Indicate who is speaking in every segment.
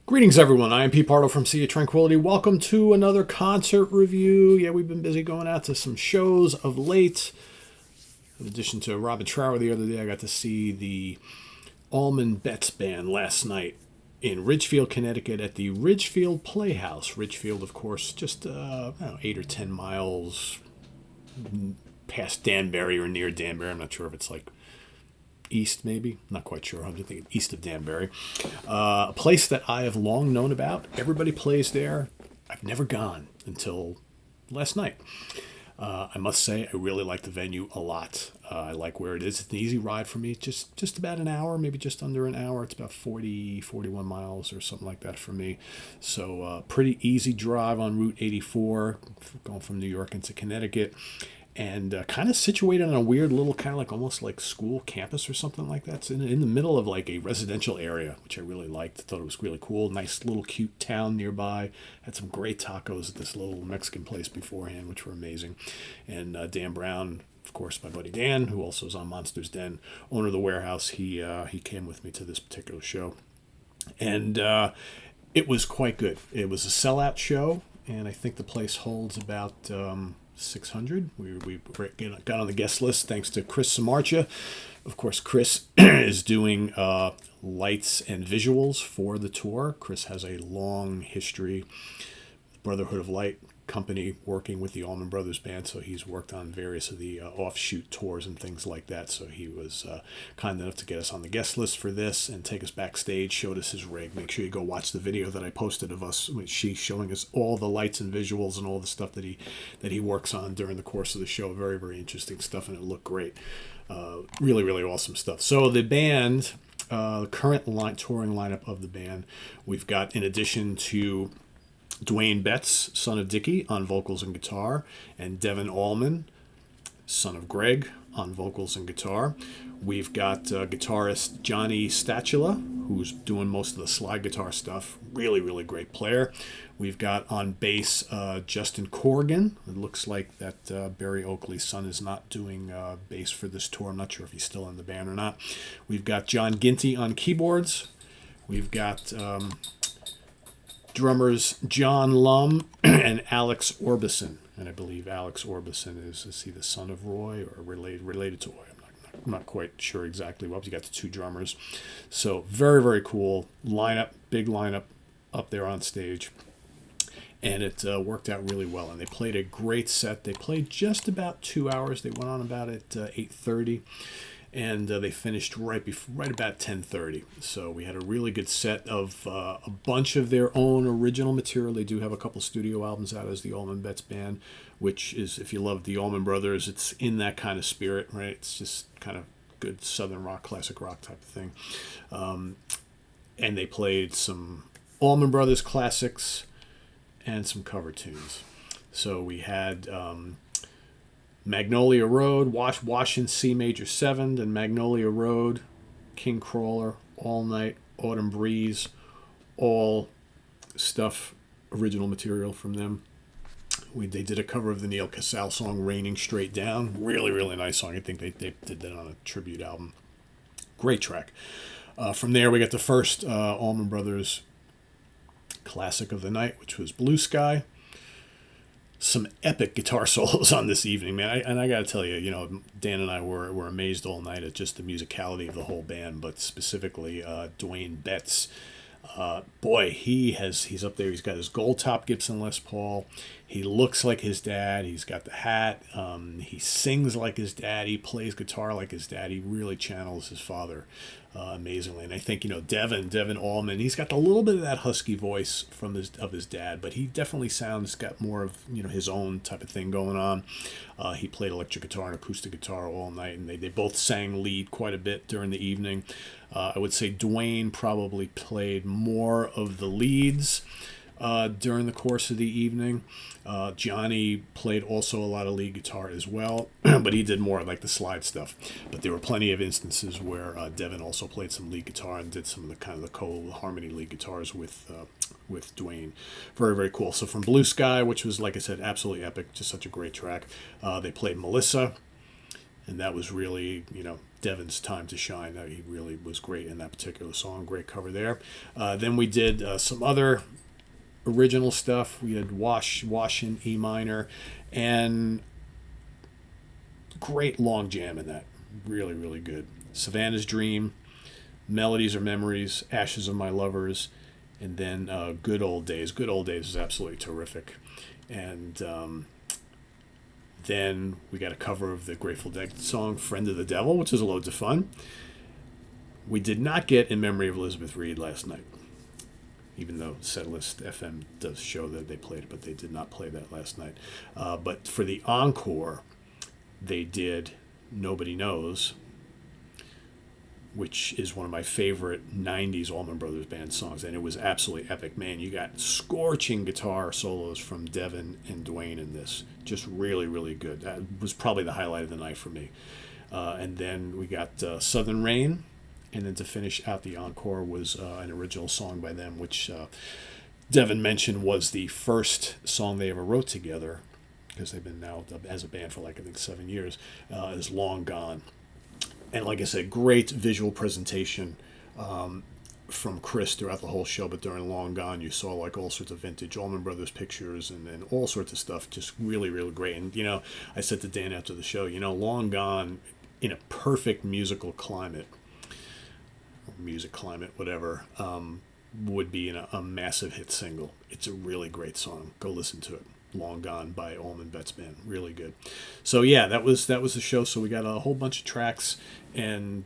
Speaker 1: Greetings, everyone. I am Pardo from Sea of Tranquility. Welcome to another concert review. Yeah, we've been busy going out to some shows of late. In addition to Robin Trower the other day, I got to see the Allman Betts Band last night in Ridgefield, Connecticut at the Ridgefield Playhouse. Ridgefield, of course, just 8 or 10 miles past Danbury or near Danbury. I'm not sure if it's like east, maybe. Not quite sure. I'm just thinking east of Danbury. A place that I have long known about. Everybody plays there. I've never gone until last night. I must say, I really like the venue a lot. I like where it is. It's an easy ride for me. Just about an hour, maybe just under an hour. It's about 41 miles or something like that for me. So pretty easy drive on Route 84, going from New York into Connecticut. And kind of situated on a weird little kind of like almost like school campus or something like that. It's in the middle of like a residential area, which I really liked. I thought it was really cool. Nice little cute town nearby. Had some great tacos at this little Mexican place beforehand, which were amazing. And Dan Brown, of course, my buddy Dan, who also is on Monsters Den, owner of the warehouse, he came with me to this particular show. And it was quite good. It was a sellout show, and I think the place holds about 600. We got on the guest list thanks to Chris Samarcha. Of course, Chris is doing lights and visuals for the tour. Chris has a long history, Brotherhood of Light company, working with the Allman Brothers Band, so he's worked on various of the offshoot tours and things like that. So he was kind enough to get us on the guest list for this and take us backstage, showed us his rig. Make sure you go watch the video that I posted of us, she's showing us all the lights and visuals and all the stuff that he works on during the course of the show. Very, very interesting stuff, and it looked great. Really, really awesome stuff. So the band, current touring lineup of the band, we've got, in addition to Dwayne Betts, son of Dickie, on vocals and guitar, and Devin Allman, son of Greg, on vocals and guitar. We've got guitarist Johnny Statula, who's doing most of the slide guitar stuff. Really, really great player. We've got on bass Justin Corrigan. It looks like that Barry Oakley's son is not doing bass for this tour. I'm not sure if he's still in the band or not. We've got John Ginty on keyboards. We've got drummers John Lum and Alex Orbison. And I believe Alex Orbison is he the son of Roy or related to Roy? I'm not quite sure exactly. Well, you got the two drummers. So very, very cool lineup, big lineup up there on stage. And it worked out really well. And they played a great set. They played just about 2 hours. They went on about at 8:30. And they finished right about 10:30. So we had a really good set of a bunch of their own original material. They do have a couple studio albums out as the Allman Betts Band, which is, if you love the Allman Brothers, it's in that kind of spirit, right? It's just kind of good southern rock, classic rock type of thing. And they played some Allman Brothers classics and some cover tunes. So we had Magnolia Road, Wash in C Major 7, and Magnolia Road, King Crawler, All Night, Autumn Breeze, all stuff, original material from them. They did a cover of the Neil Casale song Raining Straight Down. Really, really nice song. I think they did that on a tribute album. Great track. From there, we got the first Allman Brothers classic of the night, which was Blue Sky. Some epic guitar solos on this evening, man. I got to tell you, Dan and I were amazed all night at just the musicality of the whole band, but specifically Dwayne Betts. Boy, he's up there. He's got his gold top Gibson Les Paul. He looks like his dad. He's got the hat. He sings like his dad. He plays guitar like his dad. He really channels his father amazingly. And I think, Devin Allman, he's got a little bit of that husky voice of his dad, but he definitely got more of, his own type of thing going on. He played electric guitar and acoustic guitar all night, and they both sang lead quite a bit during the evening. I would say Dwayne probably played more of the leads during the course of the evening. Johnny played also a lot of lead guitar as well, but he did more like the slide stuff. But there were plenty of instances where Devin also played some lead guitar and did some of the kind of the co-harmony lead guitars with Dwayne. Very, very cool. So from Blue Sky, which was, like I said, absolutely epic, just such a great track. They played Melissa, and that was really, Devon's time to shine. He really was great in that particular song. Great cover there. Then we did some other original stuff. We had Wash in E minor, and great long jam in that. Really, really good. Savannah's Dream, Melodies or Memories, Ashes of My Lovers, and then Good Old Days. Good Old Days is absolutely terrific. And then we got a cover of the Grateful Dead song Friend of the Devil, which is loads of fun. We did not get In Memory of Elizabeth Reed last night, even though Setlist FM does show that they played it, but they did not play that last night. But for the encore, they did Nobody Knows, which is one of my favorite 90s Allman Brothers Band songs, and it was absolutely epic. Man, you got scorching guitar solos from Devon and Dwayne in this. Just really, really good. That was probably the highlight of the night for me. And then we got Southern Rain, and then to finish out the encore was an original song by them, which Devon mentioned was the first song they ever wrote together, because they've been now as a band for like I think 7 years, is Long Gone. And like I said, great visual presentation from Chris throughout the whole show. But during Long Gone, you saw like all sorts of vintage Allman Brothers pictures and all sorts of stuff. Just really, really great. And, I said to Dan after the show, Long Gone in a perfect musical climate, or music climate, whatever, would be a massive hit single. It's a really great song. Go listen to it. Long Gone by Allman Betts Band. Really good. So yeah, that was the show. So we got a whole bunch of tracks and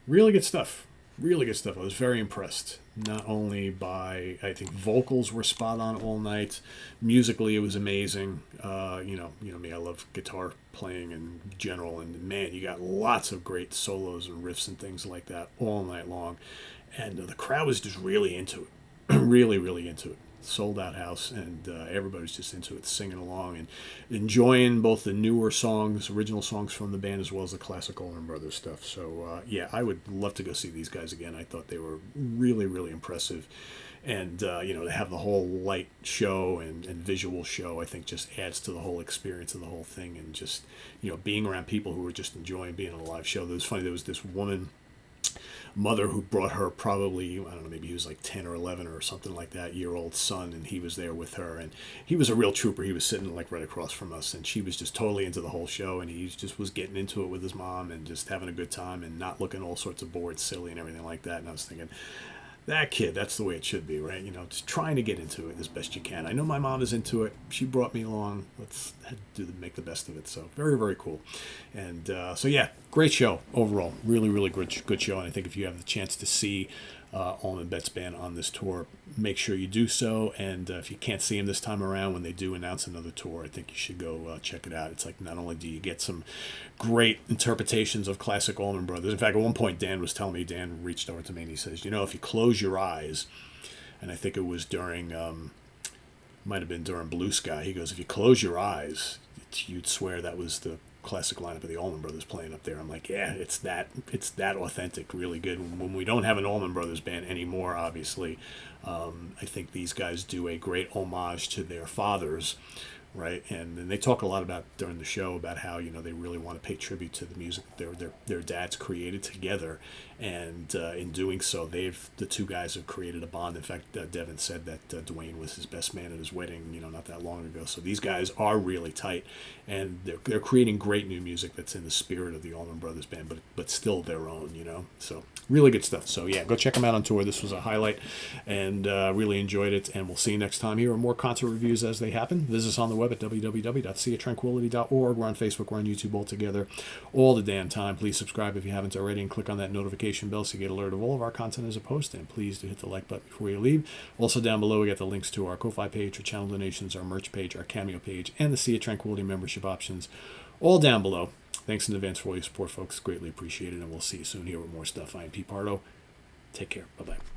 Speaker 1: really good stuff. Really good stuff. I was very impressed. Not only by, I think vocals were spot on all night. Musically, it was amazing. You know me, I love guitar playing in general, and man, you got lots of great solos and riffs and things like that all night long. And the crowd was just really into it. Really, really into it. Sold out house, and everybody's just into it, singing along and enjoying both the newer songs, original songs from the band, as well as the classic Allman Brothers stuff. So yeah, I would love to go see these guys again. I thought they were really, really impressive, and to have the whole light show and visual show, I think just adds to the whole experience of the whole thing, and just being around people who were just enjoying being on a live show. It was funny. There was this woman mother who brought her probably, I don't know, maybe he was like 10 or 11 or something like that, year-old son, and he was there with her, and he was a real trooper. He was sitting like right across from us, and she was just totally into the whole show, and he just was getting into it with his mom and just having a good time and not looking all sorts of bored, silly, and everything like that. And I was thinking, that kid, that's the way it should be, right? Just trying to get into it as best you can. I know my mom is into it. She brought me along. Let's make the best of it. So very, very cool. And so yeah, great show overall. Really, really good show. And I think if you have the chance to see Allman Betts Band on this tour, make sure you do so. And if you can't see them this time around, when they do announce another tour, I think you should go check it out. It's like, not only do you get some great interpretations of classic Allman Brothers. In fact, at one point, Dan reached over to me and he says, if you close your eyes, and I think it was during, might have been during Blue Sky, he goes, if you close your eyes, you'd swear that was the classic lineup of the Allman Brothers playing up there. I'm like, yeah, it's that authentic, really good. When we don't have an Allman Brothers band anymore, obviously, I think these guys do a great homage to their fathers, right? And they talk a lot about during the show about how they really want to pay tribute to the music their dads created together, and in doing so, the two guys have created a bond. In fact, Devon said that Dwayne was his best man at his wedding, not that long ago. So these guys are really tight, and they're creating great new music that's in the spirit of the Allman Brothers Band, but still their own, So really good stuff. So yeah, go check them out on tour. This was a highlight, and really enjoyed it. And we'll see you next time. Here are more concert reviews as they happen. Visit us on the web at www.seatranquility.org. We're on Facebook. We're on YouTube all together, all the damn time. Please subscribe if you haven't already, and click on that notification bell so you get alert of all of our content as a post. And please do hit the like button before you leave. Also down below, we got the links to our Ko-Fi page, our channel donations, our merch page, our Cameo page, and the Sea of Tranquility membership options, all down below. Thanks in advance for all your support, folks. Greatly appreciated, and we'll see you soon here with more stuff. I am Pardo. Take care. Bye-bye.